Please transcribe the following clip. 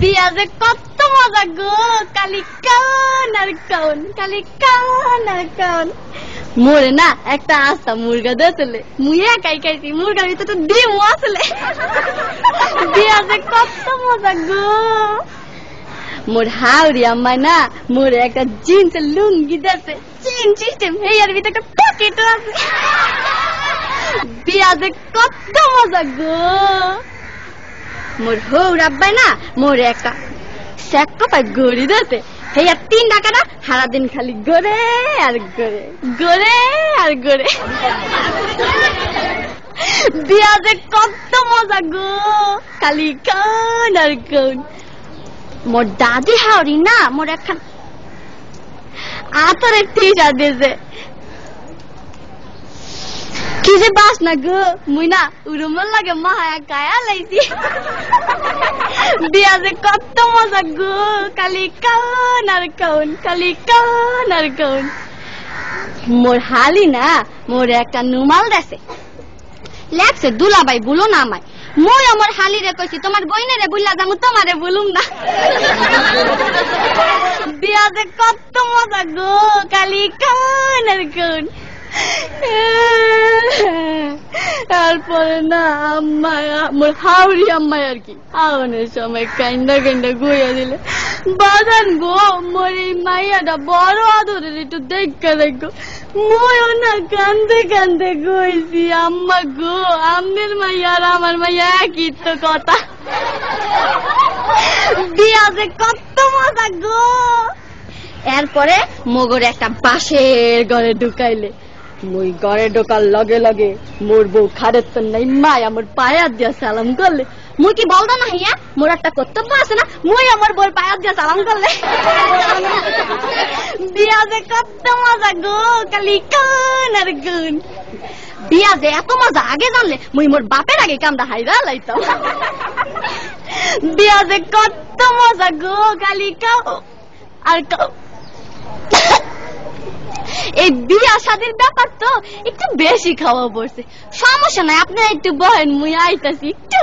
বিয়া যে কত মজা গো, কালি কান আর কান, কালি কান আর কান। মোরে না একটা আস্তা মুরগা দিয়েছিল, মুই একাই খাইছি, মুরগার ভিতরে তো ডিম আসলে। বিয়া যে কত মজা গো। মোর হাওড়ি আম্মায় না মোরে একটা জিন্সের লুঙ্গি দিয়েছে, চেন সিস্টেম, হেয়ার ভিতরে একটা পকেটও আছে। বিয়া যে কত মজা গো। মোর হৌর আব্বাই না মোরে একটা স্যাক্কোপায় গড়ি দিয়েছে, হেয়ার 3 টাকাটা সারাদিন খালি গড়ে আর গড়ে, গড়ে আর গড়ে। বিয়া যে কত মজা গো, খালি কান আর কান। মোর দাদি হাওড়ি না মোর একখান আতরের টিশা দিয়েছে, কি যে বাস না গো, মুই না উড়ুমল লাগে মায়া গায়া লাইছি। বিয়া যে কত মজা গো, খালি কান আর কান, খালি কান আর কান। মোর হালি না মোর একটা নুমাল দেছে, লেখছে দুলাবাই বলো না আমায়। মই আমার হালি রে কইছি তোমার বইনেরে বুল্লা যাবো, তোমারে বলুম না। বিয়া যে কত মজা গো, খালি কান আর কান। তারপরে না আম্মায় মোর হাওড়ি আম্মায় আর কি আওয়ানের সময় কাইন্দা কাইন্দা গইয়া দিলে, বাজান গো মোর এই মাইয়াটা বড় আদরের, একটু দেখা দেখো। ময়ও না কান্দে কান্দে গইছি, আম্মা গো আমনের মাইয়া আর আমার মাইয়া একই তো কথা। বিয়া যে কত মজা গো। এরপরে মগর একটা বাঁশের ঘরে ঢুকাইলে, মুই ঘরে ঢোকার লগে লগে মোর বউ খারের তো নাই মায় আমার পায়া দিয়া সালাম করলে। মুই কি বলতো না হিয়া মোর একটা কর্তব্য আছে না, মুই আমার বউর পায়া দিয়া সালাম করলে। বিয়া যে কত মজা গো, খালি কান আর কান। বিয়া যে এত মজা আগে জানলে মুই মোর বাপের আগে কামটা হাইরা লাইতাম। বিয়া যে কত মজা গো, খালি কাও আর কাও। এই বিয়া শাদীর ব্যাপার তো একটু বেশি খাওয়া পড়ছে, সমস্যা নাই, আপনারা একটু বহেন, মুই আইতাছি একটু।